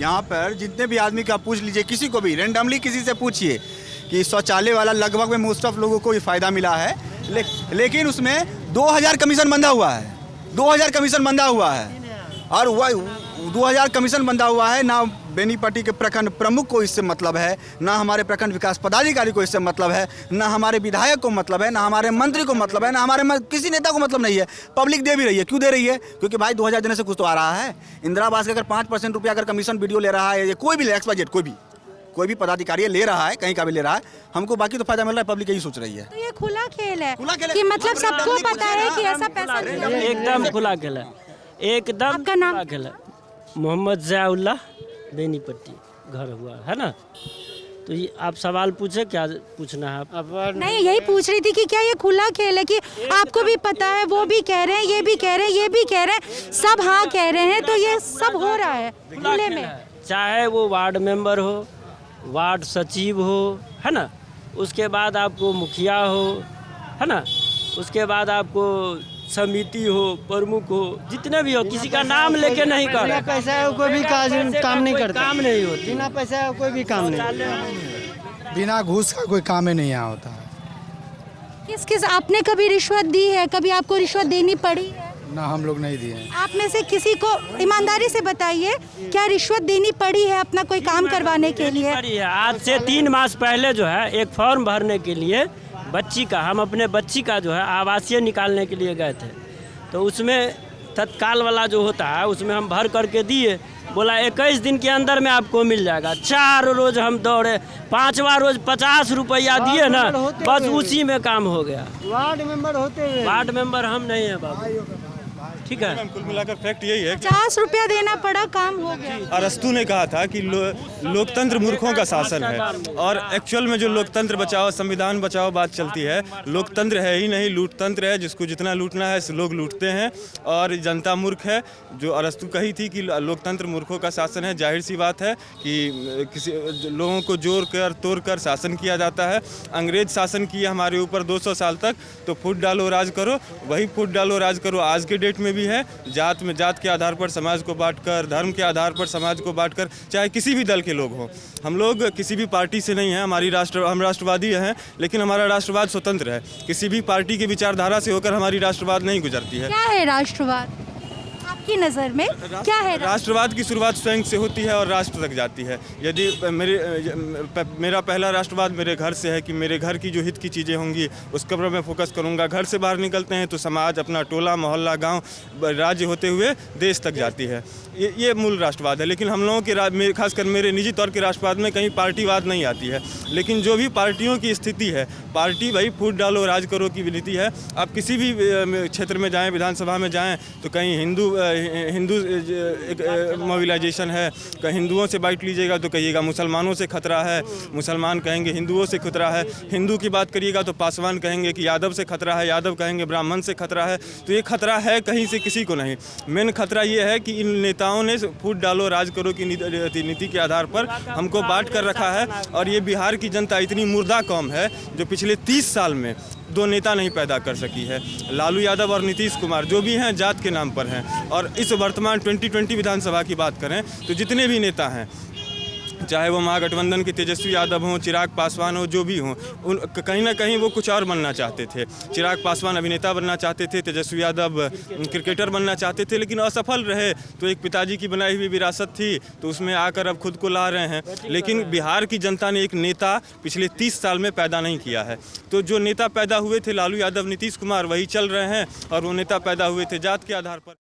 यहाँ पर जितने भी आदमी का पूछ लीजिए, किसी को भी रेंडमली किसी से पूछिए कि शौचालय वाला लगभग में मोस्ट ऑफ लोगों को भी फ़ायदा मिला है, लेकिन उसमें 2000 कमीशन बंधा हुआ है, 2000 कमीशन बंधा हुआ है। और वह 2000 कमीशन बंधा हुआ है, ना बेनीपट्टी के प्रखंड प्रमुख को इससे मतलब है, ना हमारे प्रखंड विकास पदाधिकारी को इससे मतलब है, ना हमारे विधायक को मतलब है, ना हमारे मंत्री को मतलब है, ना हमारे किसी नेता को मतलब नहीं है। पब्लिक दे भी रही है। क्यों दे रही है? क्योंकि भाई 2000 देने से कुछ तो आ रहा है। इंदिरा आवास का अगर 5% रुपया अगर कमीशन वीडियो ले रहा है, कोई भी एक्स बजट कोई भी पदाधिकारी ले रहा है, कहीं का भी ले रहा है, हमको बाकी तो फायदा मिल रहा है, पब्लिक यही सोच रही है। तो ये खुला खेल है कि मतलब सबको पता है कि ऐसा पैसा एकदम खुला खेल है, एकदम आपका नाम? खुला खेल है। मोहम्मद ज़ियाउल्लाह, बेनीपट्टी घर हुआ है ना। तो ये आप सवाल पूछे, क्या पूछना है आप? नहीं, यही पूछ रही थी कि क्या ये खुला खेल है कि आपको भी पता है, वो भी कह रहे हैं, ये भी कह रहे हैं, ये भी कह रहे हैं, सब हाँ कह रहे हैं, तो ये सब हो रहा है खुले में। चाहे वो वार्ड मेंबर हो, वार्ड सचिव हो, है ना, उसके बाद आपको मुखिया हो, है ना, उसके बाद आपको समिति हो, प्रमुख हो, जितने भी हो, किसी का नाम लेके नहीं कर। बिना पैसा है कोई भी काम नहीं करता, काम नहीं होती। बिना पैसा है कोई भी काम नहीं, बिना घूस का कोई काम ही नहीं यहाँ होता है। किस आपने कभी रिश्वत दी है? कभी आपको रिश्वत देनी पड़ी है? ना, हम लोग नहीं दिए हैं। आप में से किसी को ईमानदारी से बताइए, क्या रिश्वत देनी पड़ी है अपना कोई काम करवाने के लिए? आज से 3 मास पहले जो है एक फॉर्म भरने के लिए बच्ची का, हम अपने बच्ची का जो है आवासीय निकालने के लिए गए थे, तो उसमें तत्काल वाला जो होता है उसमें हम भर करके दिए, बोला 21 दिन के अंदर में आपको मिल जाएगा। 4 रोज हम दौड़े, 5वां रोज 50 रुपया दिए ना, बस उसी में काम हो गया। वार्ड मेंबर होते हुए वार्ड मेंबर हम नहीं है बाबू, ठीक है। कुल मिलाकर फैक्ट यही है कि 50 रुपया देना पड़ा, काम हो गया। अरस्तु ने कहा था कि लोकतंत्र मूर्खों का शासन है, और एक्चुअल में जो लोकतंत्र बचाओ, संविधान बचाओ बात चलती है, लोकतंत्र है ही नहीं, लूटतंत्र है। जिसको जितना लूटना है लोग लूटते हैं और जनता मूर्ख है। जो अरस्तु कही थी कि लोकतंत्र मूर्खों का शासन है, जाहिर सी बात है कि किसी लोगों को जोड़ कर तोड़ कर शासन किया जाता है। अंग्रेज शासन किया हमारे ऊपर 200 साल तक, तो फूट डालो राज करो, वही फूट डालो राज करो आज के डेट में भी है। जात के आधार पर समाज को बांटकर, धर्म के आधार पर समाज को बांटकर, चाहे किसी भी दल के लोग हों। हम लोग किसी भी पार्टी से नहीं हैं, हम राष्ट्रवादी हैं, लेकिन हमारा राष्ट्रवाद स्वतंत्र है। किसी भी पार्टी की विचारधारा से होकर हमारी राष्ट्रवाद नहीं गुजरती है। क्या है राष्ट्रवाद आपकी नज़र में? क्या है राष्ट्रवाद की शुरुआत स्वयं से होती है और राष्ट्र तक जाती है। यदि मेरा पहला राष्ट्रवाद मेरे घर से है कि मेरे घर की जो हित की चीज़ें होंगी उस पर मैं फोकस करूंगा। घर से बाहर निकलते हैं तो समाज, अपना टोला मोहल्ला, गांव, राज्य होते हुए देश तक जाती है। ये मूल राष्ट्रवाद है। लेकिन हम लोगों के खासकर मेरे निजी तौर के राष्ट्रवाद में कहीं पार्टीवाद नहीं आती है। लेकिन जो भी पार्टियों की स्थिति है, पार्टी भाई फूट डालो राज करो की नीति है। आप किसी भी क्षेत्र में जाएँ, विधानसभा में जाएँ, तो कहीं हिंदू मोबिलाइजेशन है, कहीं हिंदुओं से बाइट लीजिएगा तो कहिएगा मुसलमानों से खतरा है, मुसलमान कहेंगे हिंदुओं से खतरा है। हिंदू की बात करिएगा तो पासवान कहेंगे कि यादव से खतरा है, यादव कहेंगे ब्राह्मण से खतरा है। तो ये खतरा है कहीं से किसी को नहीं। मेन खतरा ये है कि इन नेताओं ने फूट डालो राज करो की नीति के आधार पर हमको बांट कर रखा है। और ये बिहार की जनता इतनी मुर्दा कौम है जो पिछले 30 साल में 2 नेता नहीं पैदा कर सकी है। लालू यादव और नीतीश कुमार जो भी हैं जात के नाम पर हैं। और इस वर्तमान 2020 विधानसभा की बात करें तो जितने भी नेता हैं, चाहे वो महागठबंधन के तेजस्वी यादव हों, चिराग पासवान हो, जो भी हों, कहीं ना कहीं वो कुछ और बनना चाहते थे। चिराग पासवान अभिनेता बनना चाहते थे, तेजस्वी यादव क्रिकेटर बनना चाहते थे, लेकिन असफल रहे। तो एक पिताजी की बनाई हुई विरासत थी, तो उसमें आकर अब खुद को ला रहे हैं। लेकिन बिहार की जनता ने एक नेता पिछले 30 साल में पैदा नहीं किया है। तो जो नेता पैदा हुए थे लालू यादव, नीतीश कुमार, वही चल रहे हैं। और वो नेता पैदा हुए थे जात के आधार पर।